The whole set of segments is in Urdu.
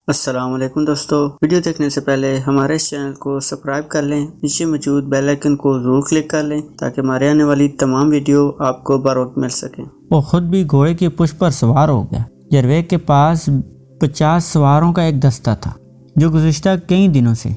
السلام علیکم دوستو، ویڈیو دیکھنے سے پہلے ہمارے اس چینل کو سبسکرائب کر لیں، نیچے موجود بیل آئیکن کو ضرور کلک کر لیں تاکہ ہمارے آنے والی تمام ویڈیو آپ کو بر وقت مل سکیں۔ وہ خود بھی گھوڑے کی پشت پر سوار ہو گیا۔ جرویگ کے پاس 50 سواروں کا ایک دستہ تھا جو گزشتہ کئی دنوں سے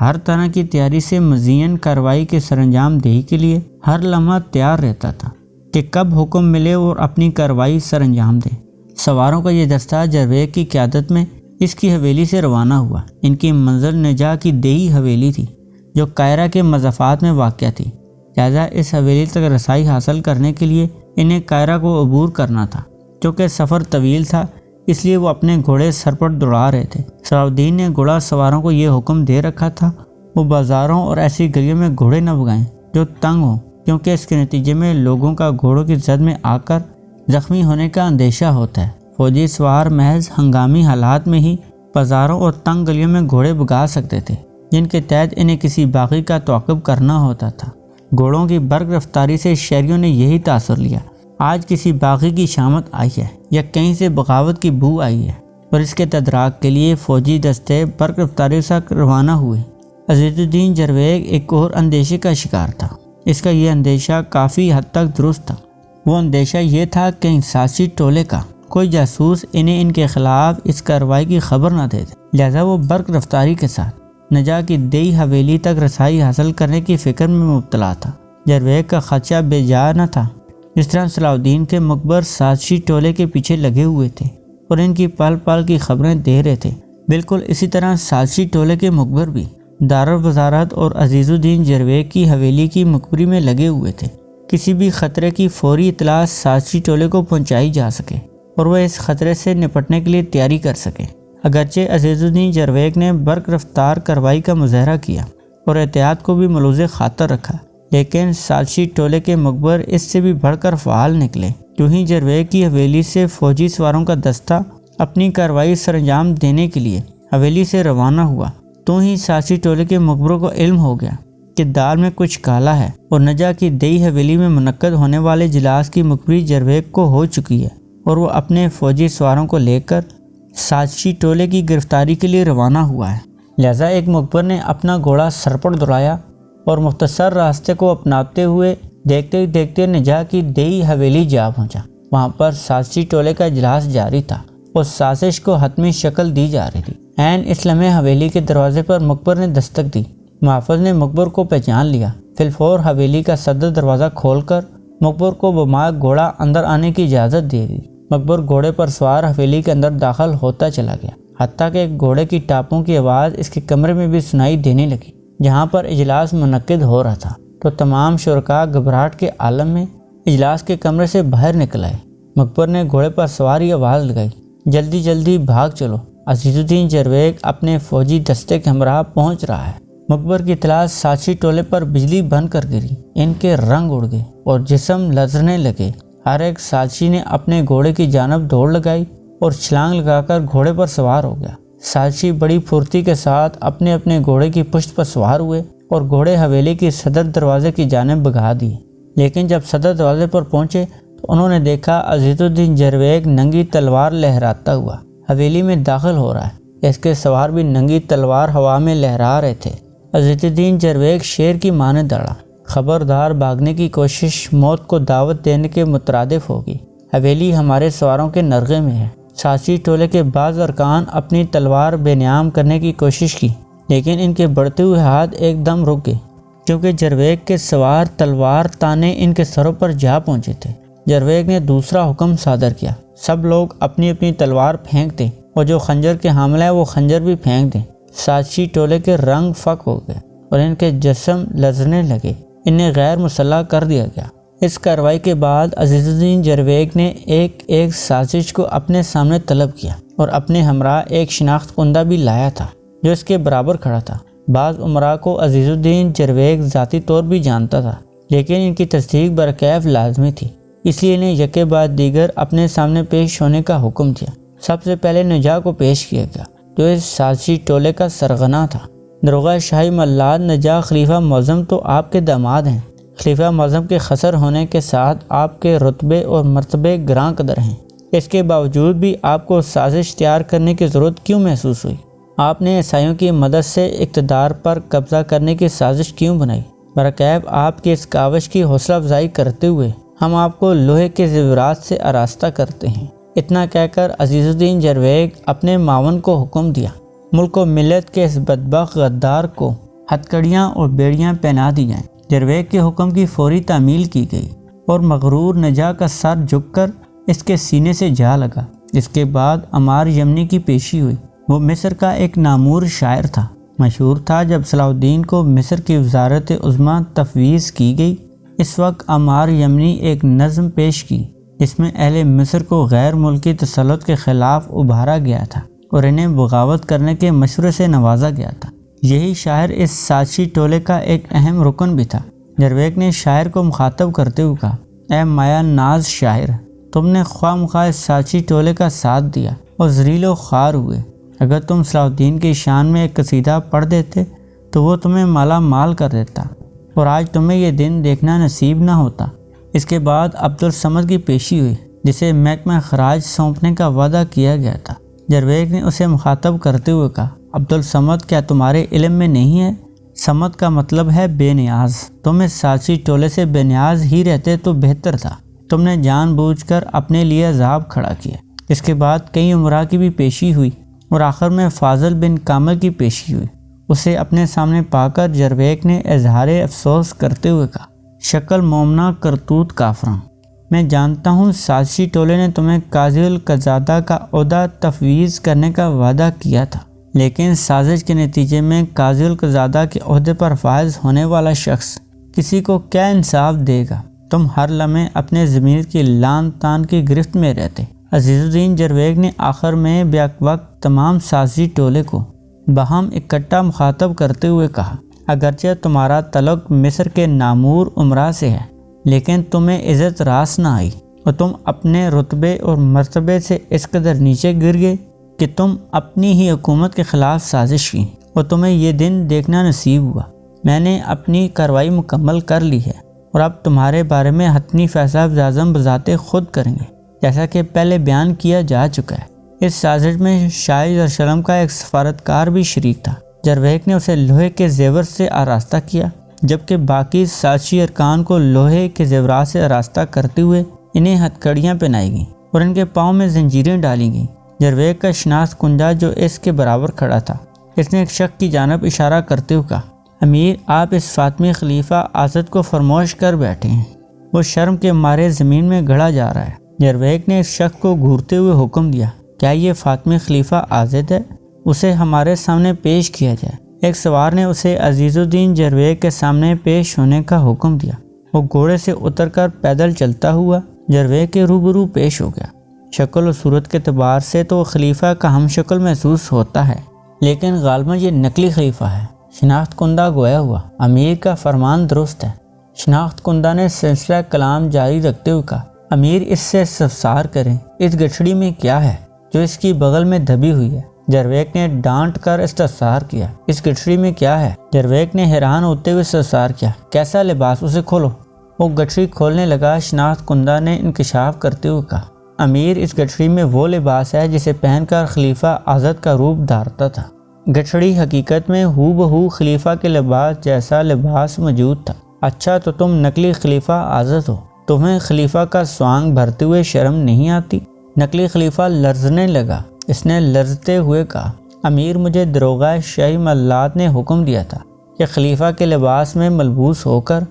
ہر طرح کی تیاری سے مزین کارروائی کے سر انجام دہی کے لیے ہر لمحہ تیار رہتا تھا کہ کب حکم ملے اور اپنی کارروائی سر انجام دے۔ سواروں کا یہ دستہ جرویگ کی قیادت میں اس کی حویلی سے روانہ ہوا۔ ان کی منزل نجا کی دیہی حویلی تھی جو قاہرہ کے مضافات میں واقع تھی، لہذا اس حویلی تک رسائی حاصل کرنے کے لیے انہیں قاہرہ کو عبور کرنا تھا۔ چونکہ سفر طویل تھا اس لیے وہ اپنے گھوڑے سر پر دوڑا رہے تھے۔ صلاح الدین نے گھوڑا سواروں کو یہ حکم دے رکھا تھا وہ بازاروں اور ایسی گلیوں میں گھوڑے نہ بگائیں جو تنگ ہوں، کیونکہ اس کے نتیجے میں لوگوں کا گھوڑوں کی زد میں آ کر زخمی ہونے کا اندیشہ ہوتا ہے۔ فوجی سوار محض ہنگامی حالات میں ہی بازاروں اور تنگ گلیوں میں گھوڑے بگا سکتے تھے جن کے تحت انہیں کسی باغی کا تعاقب کرنا ہوتا تھا۔ گھوڑوں کی برق رفتاری سے شہریوں نے یہی تاثر لیا۔ آج کسی باغی کی شامت آئی ہے یا کہیں سے بغاوت کی بو آئی ہے، اور اس کے تدارک کے لیے فوجی دستے برق رفتاری سے روانہ ہوئے۔ عزیز الدین جرویگ ایک اور اندیشے کا شکار تھا۔ اس کا یہ اندیشہ کافی حد تک درست تھا۔ وہ اندیشہ یہ تھا کہ انساسی ٹولے کا کوئی جاسوس انہیں ان کے خلاف اس کارروائی کی خبر نہ دے دے، لہذا وہ برق رفتاری کے ساتھ نجا کی دیہی حویلی تک رسائی حاصل کرنے کی فکر میں مبتلا تھا۔ جرویگ کا خدشہ بے جا نہ تھا۔ جس طرح صلاح الدین کے مقبر سازشی ٹولے کے پیچھے لگے ہوئے تھے اور ان کی پل پل کی خبریں دے رہے تھے، بالکل اسی طرح سازشی ٹولے کے مقبر بھی دارالوزارت اور عزیز الدین جرویگ کی حویلی کی مقبری میں لگے ہوئے تھے۔ کسی بھی خطرے کی فوری اطلاع سازشی ٹولے کو پہنچائی جا سکے اور وہ اس خطرے سے نپٹنے کے لیے تیاری کر سکے۔ اگرچہ عزیز الدین جرویگ نے برق رفتار کارروائی کا مظاہرہ کیا اور احتیاط کو بھی ملوث خاطر رکھا، لیکن سازشی ٹولے کے مقبر اس سے بھی بڑھ کر فعال نکلے۔ جو ہی جرویگ کی حویلی سے فوجی سواروں کا دستہ اپنی کارروائی سر انجام دینے کے لیے حویلی سے روانہ ہوا، تو ہی سازشی ٹولے کے مقبروں کو علم ہو گیا کہ دال میں کچھ کالا ہے اور نجا کی دیہی حویلی میں منعقد ہونے والے اجلاس کی مقبری جرویگ کو ہو چکی ہے، اور وہ اپنے فوجی سواروں کو لے کر سازشی ٹولے کی گرفتاری کے لیے روانہ ہوا ہے۔ لہذا ایک مقبر نے اپنا گھوڑا سر پر دوڑایا اور مختصر راستے کو اپناتے ہوئے دیکھتے دیکھتے نجا کی دیہی حویلی جا پہنچا۔ وہاں پر سازشی ٹولے کا اجلاس جاری تھا اور سازش کو حتمی شکل دی جا رہی تھی۔ عین اس لمحے حویلی کے دروازے پر مقبر نے دستک دی۔ محافظ نے مقبر کو پہچان لیا۔ فی الفور حویلی کا صدر دروازہ کھول کر مقبر کو بمائے گھوڑا اندر آنے کی اجازت دے دی۔ مقبر گھوڑے پر سوار حویلی کے اندر داخل ہوتا چلا گیا، حتیٰ کہ ایک گھوڑے کی ٹاپوں کی آواز اس کے کمرے میں بھی سنائی دینے لگی جہاں پر اجلاس منعقد ہو رہا تھا۔ تو تمام شرکاء گھبراہٹ کے عالم میں اجلاس کے کمرے سے باہر نکل آئے۔ مقبر نے گھوڑے پر سواری آواز لگائی، جلدی جلدی بھاگ چلو، عزیز الدین جرویگ اپنے فوجی دستے کے ہمراہ پہنچ رہا ہے۔ مقبر کی اطلاع سازشی ٹولے پر بجلی بن کر گری۔ ان کے رنگ اڑ گئے اور جسم لرزنے لگے۔ ہر ایک سازشی نے اپنے گھوڑے کی جانب دوڑ لگائی اور چھلانگ لگا کر گھوڑے پر سوار ہو گیا۔ سازشی بڑی پھرتی کے ساتھ اپنے اپنے گھوڑے کی پشت پر سوار ہوئے اور گھوڑے حویلی کی صدر دروازے کی جانب بگا دیے۔ لیکن جب صدر دروازے پر پہنچے تو انہوں نے دیکھا عزیز الدین جرویگ ننگی تلوار لہراتا ہوا حویلی میں داخل ہو رہا ہے۔ اس کے سوار بھی ننگی تلوار ہوا میں لہرا رہے تھے۔ عزیز الدین جرویگ شیر کی مانند دوڑا۔ خبردار، بھاگنے کی کوشش موت کو دعوت دینے کے مترادف ہوگی۔ حویلی ہمارے سواروں کے نرغے میں ہے۔ سازشی ٹولے کے بعض ارکان اپنی تلوار بے نیام کرنے کی کوشش کی، لیکن ان کے بڑھتے ہوئے ہاتھ ایک دم رک گئے کیونکہ جرویگ کے سوار تلوار تانے ان کے سروں پر جا پہنچے تھے۔ جرویگ نے دوسرا حکم صادر کیا، سب لوگ اپنی اپنی تلوار پھینک دیں اور جو خنجر کے حامل ہے وہ خنجر بھی پھینک دیں۔ سازشی ٹولے کے رنگ فک ہو گئے اور ان کے جسم لرزنے لگے۔ انہیں غیر مسلح کر دیا گیا۔ اس کارروائی کے بعد عزیز الدین جرویگ نے ایک ایک سازش کو اپنے سامنے طلب کیا اور اپنے ہمراہ ایک شناخت کنندہ بھی لایا تھا جو اس کے برابر کھڑا تھا۔ بعض امراء کو عزیز الدین جرویگ ذاتی طور بھی جانتا تھا، لیکن ان کی تصدیق برکیف لازمی تھی، اس لیے انہیں یکے بعد دیگر اپنے سامنے پیش ہونے کا حکم دیا۔ سب سے پہلے نجا کو پیش کیا گیا جو اس سازشی ٹولے کا سرغنہ تھا۔ داروغہ شاہی ملاد نجا خلیفہ معظم تو آپ کے داماد ہیں۔ خلیفہ معظم کے خسر ہونے کے ساتھ آپ کے رتبے اور مرتبے گراں قدر ہیں۔ اس کے باوجود بھی آپ کو سازش تیار کرنے کی ضرورت کیوں محسوس ہوئی؟ آپ نے عیسائیوں کی مدد سے اقتدار پر قبضہ کرنے کی سازش کیوں بنائی؟ برکیب آپ کی اس کاوش کی حوصلہ افزائی کرتے ہوئے ہم آپ کو لوہے کے زیورات سے آراستہ کرتے ہیں۔ اتنا کہہ کر عزیز الدین جرویگ اپنے معاون کو حکم دیا، ملک و ملت کے اس بدبخت غدار کو ہتھکڑیاں اور بیڑیاں پہنا دی جائیں۔ جرویگ کے حکم کی فوری تعمیل کی گئی اور مغرور نجا کا سر جھک کر اس کے سینے سے جا لگا۔ اس کے بعد عمار یمنی کی پیشی ہوئی۔ وہ مصر کا ایک نامور شاعر تھا۔ مشہور تھا جب صلاح الدین کو مصر کی وزارت عظمیٰ تفویض کی گئی، اس وقت عمار یمنی ایک نظم پیش کی جس میں اہل مصر کو غیر ملکی تسلط کے خلاف ابھارا گیا تھا اور انہیں بغاوت کرنے کے مشورے سے نوازا گیا تھا۔ یہی شاعر اس سازشی ٹولے کا ایک اہم رکن بھی تھا۔ جرویگ نے شاعر کو مخاطب کرتے ہوئے کہا، اے مایا ناز شاعر، تم نے خواہ مخواہ اس سازشی ٹولے کا ساتھ دیا اور ذلیل و خوار ہوئے۔ اگر تم صلاح الدین کی شان میں ایک قصیدہ پڑھ دیتے تو وہ تمہیں مالا مال کر دیتا اور آج تمہیں یہ دن دیکھنا نصیب نہ ہوتا۔ اس کے بعد عبدالصمد کی پیشی ہوئی جسے محکمہ خراج سونپنے کا وعدہ کیا گیا تھا۔ جرویگ نے اسے مخاطب کرتے ہوئے کہا، عبدالصمد کیا تمہارے علم میں نہیں ہے؟ صمد کا مطلب ہے بے نیاز۔ تم اس سازشی ٹولے سے بے نیاز ہی رہتے تو بہتر تھا۔ تم نے جان بوجھ کر اپنے لیے عذاب کھڑا کیا۔ اس کے بعد کئی امراء کی بھی پیشی ہوئی اور آخر میں فاضل بن کامل کی پیشی ہوئی۔ اسے اپنے سامنے پا کر جرویگ نے اظہار افسوس کرتے ہوئے کہا، شکل مومنہ کرتوت کافراں، میں جانتا ہوں سازشی ٹولے نے تمہیں قاضی القضادہ کا عہدہ تفویض کرنے کا وعدہ کیا تھا، لیکن سازش کے نتیجے میں قاضی القضادہ کے عہدے پر فائز ہونے والا شخص کسی کو کیا انصاف دے گا؟ تم ہر لمحے اپنے ضمیر کی لان تان کی گرفت میں رہتے۔ عزیز الدین جرویگ نے آخر میں بیک وقت تمام سازشی ٹولے کو باہم اکٹھا مخاطب کرتے ہوئے کہا، اگرچہ تمہارا تعلق مصر کے نامور امراء سے ہے، لیکن تمہیں عزت راس نہ آئی اور تم اپنے رتبے اور مرتبے سے اس قدر نیچے گر گئے کہ تم اپنی ہی حکومت کے خلاف سازش کی اور تمہیں یہ دن دیکھنا نصیب ہوا۔ میں نے اپنی کارروائی مکمل کر لی ہے اور اب تمہارے بارے میں حتمی فیصلہ وزیر اعظم بذات خود کریں گے، جیسا کہ پہلے بیان کیا جا چکا ہے۔ اس سازش میں شاہ یروشلم کا ایک سفارتکار بھی شریک تھا۔ جرویگ نے اسے لوہے کے زیور سے آراستہ کیا، جبکہ باقی سازشی ارکان کو لوہے کے زیورات سے آراستہ کرتے ہوئے انہیں ہتھکڑیاں پہنائی گئیں اور ان کے پاؤں میں زنجیریں ڈالی گئیں۔ جرویگ کا شناخت کنجا جو اس کے برابر کھڑا تھا، اس نے ایک شخص کی جانب اشارہ کرتے ہوئے کہا، امیر آپ اس فاطمی خلیفہ آزد کو فرموش کر بیٹھے ہیں، وہ شرم کے مارے زمین میں گڑا جا رہا ہے۔ جرویگ نے اس شخص کو گھورتے ہوئے حکم دیا، کیا یہ فاطمی خلیفہ آزد ہے؟ اسے ہمارے سامنے پیش کیا جائے۔ ایک سوار نے اسے عزیز الدین جرویگ کے سامنے پیش ہونے کا حکم دیا۔ وہ گھوڑے سے اتر کر پیدل چلتا ہوا جرویگ کے روبرو پیش ہو گیا۔ شکل و صورت کے اعتبار سے تو خلیفہ کا ہم شکل محسوس ہوتا ہے، لیکن غالباً یہ نقلی خلیفہ ہے۔ شناخت کندہ گویا ہوا، امیر کا فرمان درست ہے۔ شناخت کندہ نے سلسلہ کلام جاری رکھتے ہوئے کہا، امیر اس سے استفسار کریں، اس گٹھڑی میں کیا ہے جو اس کی بغل میں دبی ہوئی ہے؟ جرویگ نے ڈانٹ کر استفسار کیا، اس گٹھڑی میں کیا ہے؟ جرویگ نے حیران ہوتے ہوئے استفسار کیا، کیسا لباس؟ اسے کھولو۔ وہ گٹھڑی کھولنے لگا۔ شناخت کندہ نے انکشاف کرتے ہوئے کہا، امیر اس گٹھڑی میں وہ لباس ہے جسے پہن کر خلیفہ آزد کا روپ دھارتا تھا۔ گٹھڑی حقیقت میں ہو بہو خلیفہ کے لباس جیسا لباس موجود تھا۔ اچھا تو تم نقلی خلیفہ آزد ہو، تمہیں خلیفہ کا سوانگ بھرتے ہوئے شرم نہیں آتی؟ نقلی خلیفہ لرزنے لگا۔ اس نے لرزتے ہوئے کہا، امیر مجھے داروغہ شاہی ملات نے حکم دیا تھا کہ خلیفہ کے لباس میں ملبوس ہو کر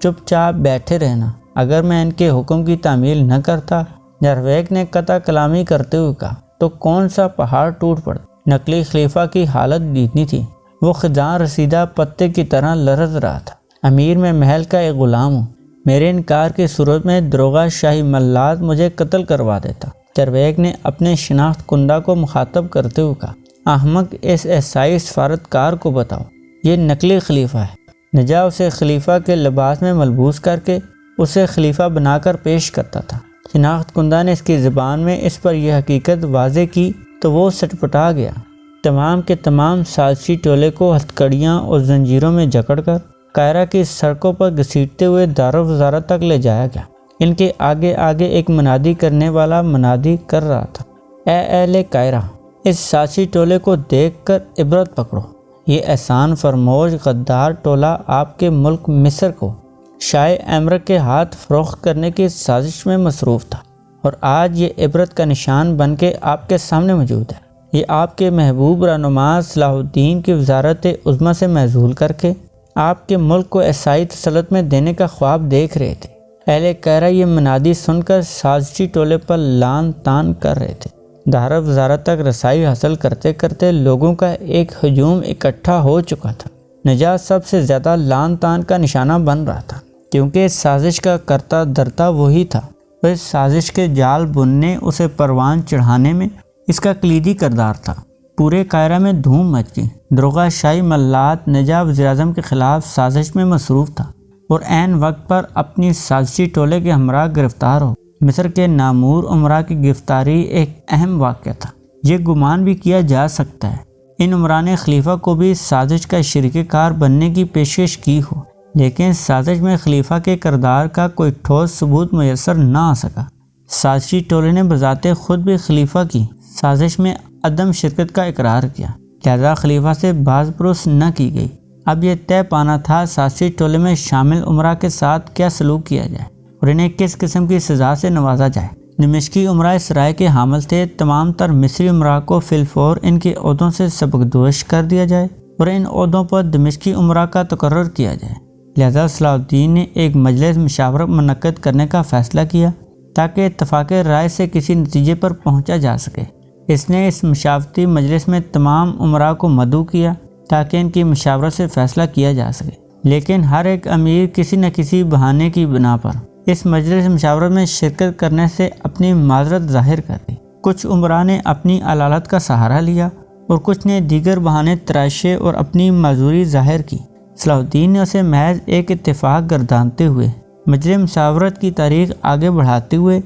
چپ چاپ بیٹھے رہنا، اگر میں ان کے حکم کی تعمیل نہ کرتا۔ جرویگ نے قطع کلامی کرتے ہوئے کہا، تو کون سا پہاڑ ٹوٹ پڑتا؟ نقلی خلیفہ کی حالت دیکھنی تھی، وہ خزاں رسیدہ پتے کی طرح لرز رہا تھا۔ امیر میں محل کا ایک غلام ہوں، میرے انکار کی صورت میں داروغہ شاہی ملات مجھے قتل کروا دیتا۔ جرویگ نے اپنے شناخت کندہ کو مخاطب کرتے ہوئے کہا، احمق اس عیسائی سفارتکار کو بتاؤ، یہ نقلی خلیفہ ہے۔ نجا اسے خلیفہ کے لباس میں ملبوس کر کے اسے خلیفہ بنا کر پیش کرتا تھا۔ شناخت کندہ نے اس کی زبان میں اس پر یہ حقیقت واضح کی تو وہ سٹپٹا گیا۔ تمام کے تمام سازشی ٹولے کو ہتھکڑیاں اور زنجیروں میں جکڑ کر قاہرہ کی سڑکوں پر گھسیٹتے ہوئے دارالوزارت تک لے جایا گیا۔ ان کے آگے آگے ایک منادی کرنے والا منادی کر رہا تھا، اے اہل قاہرہ، اس سازشی ٹولے کو دیکھ کر عبرت پکڑو۔ یہ احسان فرموش غدار ٹولہ آپ کے ملک مصر کو شاہ ایمرک کے ہاتھ فروخت کرنے کی سازش میں مصروف تھا، اور آج یہ عبرت کا نشان بن کے آپ کے سامنے موجود ہے۔ یہ آپ کے محبوب رہنما صلاح الدین کی وزارت عظمیٰ سے معزول کر کے آپ کے ملک کو عیسائی تسلط میں دینے کا خواب دیکھ رہے تھے۔ اہل قاہرہ یہ منادی سن کر سازشی ٹولے پر لان تان کر رہے تھے۔ دار وزارت تک رسائی حاصل کرتے کرتے لوگوں کا ایک ہجوم اکٹھا ہو چکا تھا۔ نجات سب سے زیادہ لان تان کا نشانہ بن رہا تھا، کیونکہ اس سازش کا کرتا درتا وہی تھا۔ وہ اس سازش کے جال بننے، اسے پروان چڑھانے میں اس کا کلیدی کردار تھا۔ پورے قاہرہ میں دھوم مچ گئی۔ داروغہ شاہی ملات نجا وزیر اعظم کے خلاف سازش میں مصروف تھا اور عین وقت پر اپنی سازشی ٹولے کے ہمراہ گرفتار ہو۔ مصر کے نامور عمرا کی گرفتاری ایک اہم واقعہ تھا۔ یہ گمان بھی کیا جا سکتا ہے ان عمرا نے خلیفہ کو بھی سازش کا شریک کار بننے کی پیشکش کی ہو، لیکن سازش میں خلیفہ کے کردار کا کوئی ٹھوس ثبوت میسر نہ آ سکا۔ سازشی ٹولے نے بذات خود بھی خلیفہ کی سازش میں عدم شرکت کا اقرار کیا، لہذا خلیفہ سے باز پرس نہ کی گئی۔ اب یہ طے پانا تھا سازشی ٹولے میں شامل عمرا کے ساتھ کیا سلوک کیا جائے اور انہیں کس قسم کی سزا سے نوازا جائے۔ دمشقی عمرا اس رائے کے حامل تھے تمام تر مصری عمرا کو فی الفور ان کے عہدوں سے سبکدوش کر دیا جائے اور ان عہدوں پر دمشقی عمرا کا تقرر کیا جائے۔ لہذا صلاح الدین نے ایک مجلس مشاورت منعقد کرنے کا فیصلہ کیا تاکہ اتفاق رائے سے کسی نتیجے پر پہنچا جا سکے۔ اس نے اس مشاورتی مجلس میں تمام عمرا کو مدعو کیا تاکہ ان کی مشاورت سے فیصلہ کیا جا سکے، لیکن ہر ایک امیر کسی نہ کسی بہانے کی بنا پر اس مجلس مشاورت میں شرکت کرنے سے اپنی معذرت ظاہر کر دی۔ کچھ عمرا نے اپنی علالت کا سہارا لیا اور کچھ نے دیگر بہانے تراشے اور اپنی معذوری ظاہر کی۔ صلاح الدین نے اسے محض ایک اتفاق گردانتے ہوئے مجلس مشاورت کی تاریخ آگے بڑھاتے ہوئے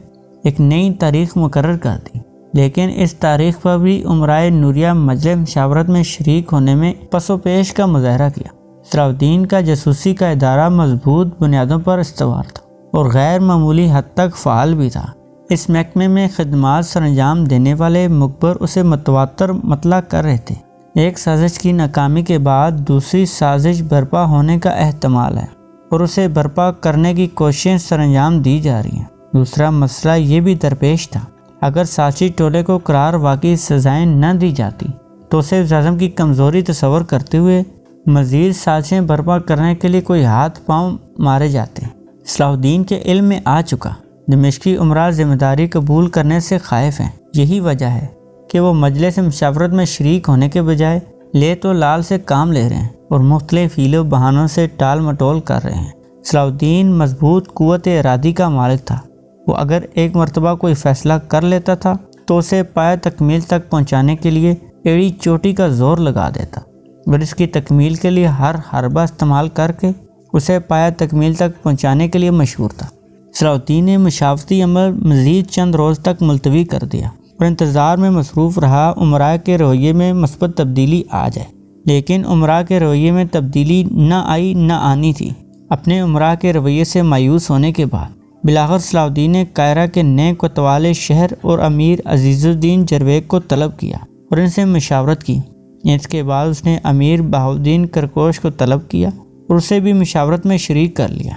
ایک نئی تاریخ مقرر کر دی، لیکن اس تاریخ پر بھی عمرائے نوریہ مجلس مشاورت میں شریک ہونے میں پس و پیش کا مظاہرہ کیا۔ صلاح الدین کا جاسوسی کا ادارہ مضبوط بنیادوں پر استوار تھا اور غیر معمولی حد تک فعال بھی تھا۔ اس محکمے میں خدمات سر انجام دینے والے مخبر اسے متواتر مطلع کر رہے تھے۔ ایک سازش کی ناکامی کے بعد دوسری سازش برپا ہونے کا احتمال ہے اور اسے برپا کرنے کی کوششیں سر انجام دی جا رہی ہیں۔ دوسرا مسئلہ یہ بھی درپیش تھا، اگر سازشی ٹولے کو قرار واقعی سزائیں نہ دی جاتی تو اسے وزیر اعظم کی کمزوری تصور کرتے ہوئے مزید سازشیں برپا کرنے کے لیے کوئی ہاتھ پاؤں مارے جاتے۔ صلاح الدین کے علم میں آ چکا دمشقی عمرا ذمہ داری قبول کرنے سے خائف ہیں۔ یہی وجہ ہے کہ وہ مجلس مشاورت میں شریک ہونے کے بجائے لے تو لال سے کام لے رہے ہیں اور مختلف ہیلے و بہانوں سے ٹال مٹول کر رہے ہیں۔ صلاح الدین مضبوط قوت ارادی کا مالک تھا۔ وہ اگر ایک مرتبہ کوئی فیصلہ کر لیتا تھا تو اسے پائے تکمیل تک پہنچانے کے لیے ایڑی چوٹی کا زور لگا دیتا اور اس کی تکمیل کے لیے ہر حربہ استعمال کر کے اسے پائے تکمیل تک پہنچانے کے لیے مشہور تھا۔ صلاح الدین نے مشاورتی عمل مزید چند روز تک ملتوی کر دیا اور انتظار میں مصروف رہا عمرا کے رویے میں مثبت تبدیلی آ جائے، لیکن عمرا کے رویے میں تبدیلی نہ آئی نہ آنی تھی۔ اپنے عمرا کے رویے سے مایوس ہونے کے بعد بلاخر صلاح الدین نے قاہرہ کے نئے کوتوال شہر اور امیر عزیز الدین جرویک کو طلب کیا اور ان سے مشاورت کی۔ اس کے بعد اس نے امیر بہاؤالدین کرکوش کو طلب کیا اور اسے بھی مشاورت میں شریک کر لیا۔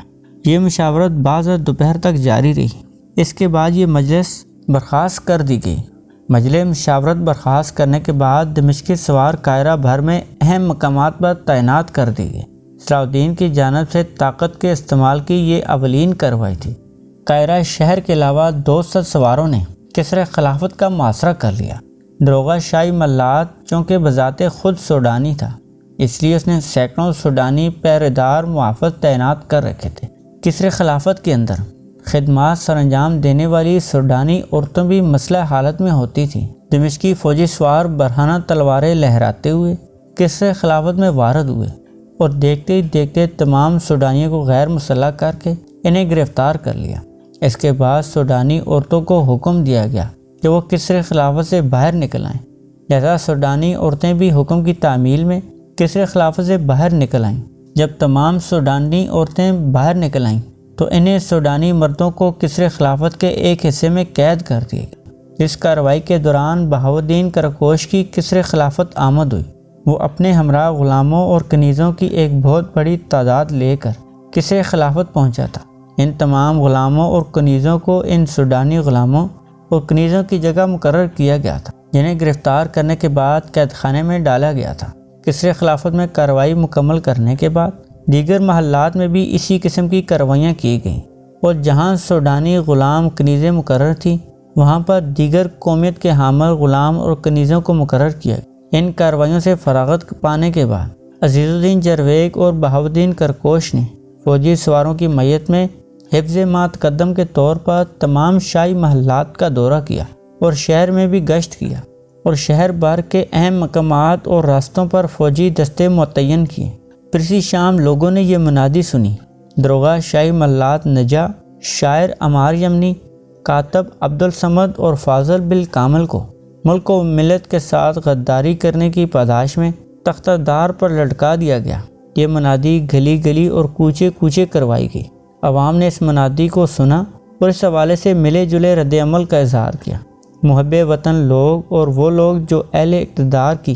یہ مشاورت بعض دوپہر تک جاری رہی۔ اس کے بعد یہ مجلس برخاست کر دی گئی۔ مجلس مشاورت برخاست کرنے کے بعد دمشقی سوار قاہرہ بھر میں اہم مقامات پر تعینات کر دی گئی۔ صلاح الدین کی جانب سے طاقت کے استعمال کی یہ اولین کارروائی تھی۔ قاہرہ شہر کے علاوہ 200 سواروں نے کسرِ خلافت کا محاصرہ کر لیا۔ داروغہ شاہی ملات چونکہ بذات خود سوڈانی تھا، اس لیے اس نے سینکڑوں سوڈانی پہرے دار محافظ تعینات کر رکھے تھے۔ کسرِ خلافت کے اندر خدمات سر انجام دینے والی سوڈانی عورتیں بھی مسلح حالت میں ہوتی تھیں۔ دمشقی فوجی سوار برہنہ تلواریں لہراتے ہوئے کسرِ خلافت میں وارد ہوئے اور دیکھتے ہی دیکھتے تمام سوڈانیوں کو غیر مسلح کر کے انہیں گرفتار کر لیا۔ اس کے بعد سوڈانی عورتوں کو حکم دیا گیا کہ وہ کسرِ خلافت سے باہر نکل آئیں، لہذا سوڈانی عورتیں بھی حکم کی تعمیل میں کسرِ خلافت سے باہر نکل آئیں۔ جب تمام سوڈانی عورتیں باہر نکل آئیں تو انہیں سوڈانی مردوں کو کسر خلافت کے ایک حصے میں قید کر دیا گیا۔ اس کارروائی کے دوران بہاؤالدین کراکوش کی کسر خلافت آمد ہوئی۔ وہ اپنے ہمراہ غلاموں اور کنیزوں کی ایک بہت بڑی تعداد لے کر کسر خلافت پہنچا تھا۔ ان تمام غلاموں اور کنیزوں کو ان سوڈانی غلاموں اور کنیزوں کی جگہ مقرر کیا گیا تھا، جنہیں گرفتار کرنے کے بعد قید خانے میں ڈالا گیا تھا۔ کسر خلافت میں کارروائی مکمل کرنے کے بعد دیگر محلات میں بھی اسی قسم کی کارروائیاں کی گئیں، اور جہاں سوڈانی غلام کنیزیں مقرر تھیں وہاں پر دیگر قومیت کے حامل غلام اور کنیزوں کو مقرر کیا گیا۔ ان کارروائیوں سے فراغت پانے کے بعد عزیز الدین جرویک اور بہاؤالدین کراکوش نے فوجی سواروں کی معیت میں حفظ ما تقدم کے طور پر تمام شاہی محلات کا دورہ کیا اور شہر میں بھی گشت کیا، اور شہر بھر کے اہم مقامات اور راستوں پر فوجی دستے متعین کیے۔ پھر اسی شام لوگوں نے یہ منادی سنی: دروغہ شاہی محلات نجا، شاعر عمار یمنی، کاتب عبدالصمد اور فاضل بالکامل کو ملک و ملت کے ساتھ غداری کرنے کی پاداش میں تختہ دار پر لٹکا دیا گیا۔ یہ منادی گلی گلی اور کوچے کوچے کروائی گئی۔ عوام نے اس منادی کو سنا اور اس حوالے سے ملے جلے رد عمل کا اظہار کیا۔ محب وطن لوگ اور وہ لوگ جو اہل اقتدار کی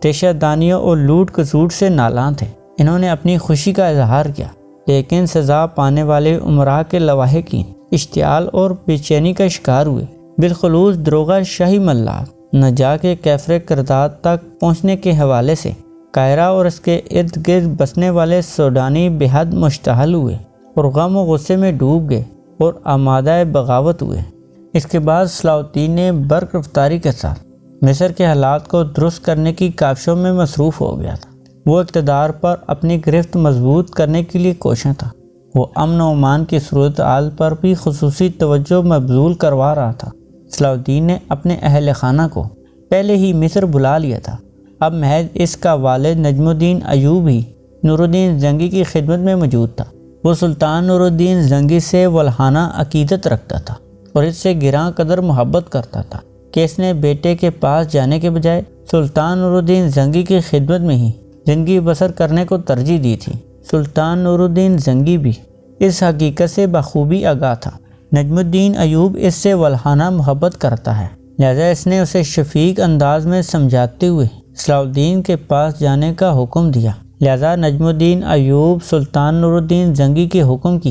ریشہ دانیوں اور لوٹ کسوٹ سے نالاں تھے، انہوں نے اپنی خوشی کا اظہار کیا، لیکن سزا پانے والے امراء کے لواحقین اشتعال اور بے چینی کا شکار ہوئے۔ بالخصوص دروغہ شاہی ملات نجا کے کیفر کرداد تک پہنچنے کے حوالے سے قاہرہ اور اس کے ارد گرد بسنے والے سوڈانی بے حد مشتعل ہوئے اور غم و غصے میں ڈوب گئے اور آمادہ بغاوت ہوئے۔ اس کے بعد صلاح الدین نے برق رفتاری کے ساتھ مصر کے حالات کو درست کرنے کی کاوشوں میں مصروف ہو گیا تھا۔ وہ اقتدار پر اپنی گرفت مضبوط کرنے کے لیے کوشاں تھا۔ وہ امن و امان کی صورتحال پر بھی خصوصی توجہ مبذول کروا رہا تھا۔ صلاح الدین نے اپنے اہل خانہ کو پہلے ہی مصر بلا لیا تھا۔ اب محض اس کا والد نجم الدین ایوب ہی نور الدین زنگی کی خدمت میں موجود تھا۔ وہ سلطان نور الدین زنگی سے ولہانہ عقیدت رکھتا تھا اور اس سے گراں قدر محبت کرتا تھا کہ اس نے بیٹے کے پاس جانے کے بجائے سلطان نور الدین زنگی کی خدمت میں ہی زندگی بسر کرنے کو ترجیح دی تھی۔ سلطان نور الدین زنگی بھی اس حقیقت سے بخوبی آگاہ تھا۔ نجم الدین ایوب اس سے ولہانہ محبت کرتا ہے، لہذا اس نے اسے شفیق انداز میں سمجھاتے ہوئے صلاح الدین کے پاس جانے کا حکم دیا۔ لہذا نجم الدین ایوب سلطان نور الدین زنگی کے حکم کی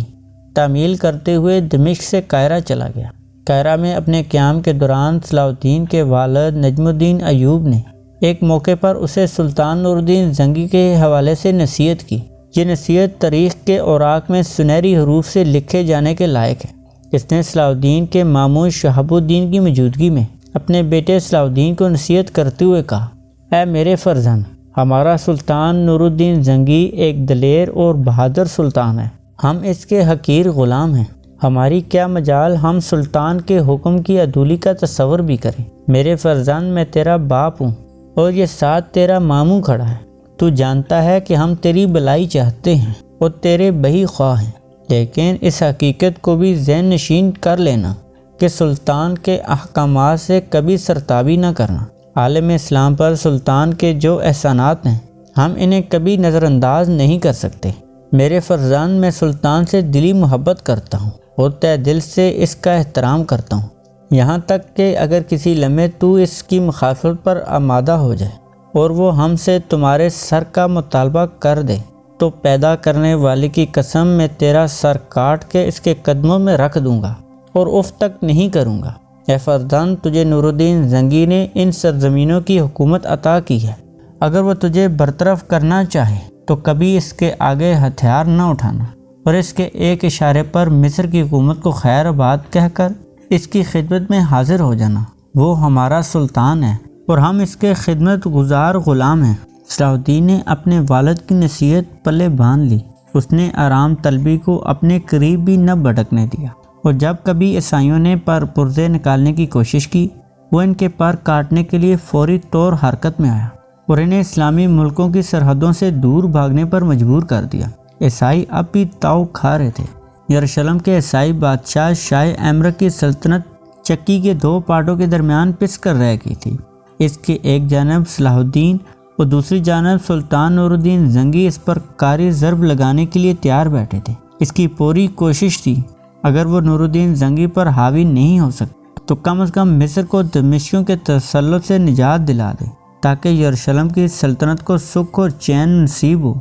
تعمیل کرتے ہوئے دمشق سے قاہرہ چلا گیا۔ قاہرہ میں اپنے قیام کے دوران صلاح الدین کے والد نجم الدین ایوب نے ایک موقع پر اسے سلطان نور الدین زنگی کے حوالے سے نصیحت کی۔ یہ نصیحت تاریخ کے اوراق میں سنہری حروف سے لکھے جانے کے لائق ہے۔ اس نے صلاح الدین کے ماموں شہاب الدین کی موجودگی میں اپنے بیٹے صلاح الدین کو نصیحت کرتے ہوئے کہا: اے میرے فرزند، ہمارا سلطان نور الدین زنگی ایک دلیر اور بہادر سلطان ہے۔ ہم اس کے حقیر غلام ہیں۔ ہماری کیا مجال ہم سلطان کے حکم کی عدولی کا تصور بھی کریں۔ میرے فرزند، میں تیرا باپ ہوں اور یہ ساتھ تیرا ماموں کھڑا ہے۔ تو جانتا ہے کہ ہم تیری بھلائی چاہتے ہیں اور تیرے بہی خواہ ہیں، لیکن اس حقیقت کو بھی ذہن نشین کر لینا کہ سلطان کے احکامات سے کبھی سرتابی نہ کرنا۔ عالم اسلام پر سلطان کے جو احسانات ہیں ہم انہیں کبھی نظر انداز نہیں کر سکتے۔ میرے فرزند، میں سلطان سے دلی محبت کرتا ہوں اور تہ دل سے اس کا احترام کرتا ہوں، یہاں تک کہ اگر کسی لمحے تو اس کی مخالفت پر آمادہ ہو جائے اور وہ ہم سے تمہارے سر کا مطالبہ کر دے تو پیدا کرنے والے کی قسم میں تیرا سر کاٹ کے اس کے قدموں میں رکھ دوں گا اور اف تک نہیں کروں گا۔ اے فرزند، تجھے نور الدین زنگی نے ان سرزمینوں کی حکومت عطا کی ہے۔ اگر وہ تجھے برطرف کرنا چاہے تو کبھی اس کے آگے ہتھیار نہ اٹھانا اور اس کے ایک اشارے پر مصر کی حکومت کو خیر آباد کہہ کر اس کی خدمت میں حاضر ہو جانا۔ وہ ہمارا سلطان ہے اور ہم اس کے خدمت گزار غلام ہیں۔ صلاح الدین نے اپنے والد کی نصیحت پلے باندھ لی۔ اس نے آرام طلبی کو اپنے قریب بھی نہ بھٹکنے دیا، اور جب کبھی عیسائیوں نے پر پرزے نکالنے کی کوشش کی وہ ان کے پر کاٹنے کے لیے فوری طور حرکت میں آیا اور انہیں اسلامی ملکوں کی سرحدوں سے دور بھاگنے پر مجبور کر دیا۔ عیسائی اب بھی تاؤ کھا رہے تھے۔ یروشلم کے عیسائی بادشاہ شاہ ایمرک کی سلطنت چکی کے دو پارٹوں کے درمیان پس کر رہ گئی تھی۔ اس کے ایک جانب صلاح الدین اور دوسری جانب سلطان نور الدین زنگی اس پر کاری ضرب لگانے کے لیے تیار بیٹھے تھے۔ اس کی پوری کوشش تھی اگر وہ نور الدین زنگی پر حاوی نہیں ہو سکتا تو کم از کم مصر کو دمشقیوں کے تسلط سے نجات دلا دے تاکہ یروشلم کی سلطنت کو سکھ اور چین نصیب ہو۔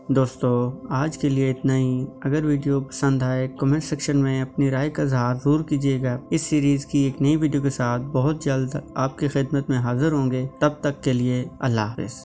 دوستو آج کے لیے اتنا ہی۔ اگر ویڈیو پسند آئے کمنٹ سیکشن میں اپنی رائے کا اظہار ضرور کیجیے گا۔ اس سیریز کی ایک نئی ویڈیو کے ساتھ بہت جلد آپ کی خدمت میں حاضر ہوں گے۔ تب تک کے لیے اللہ حافظ۔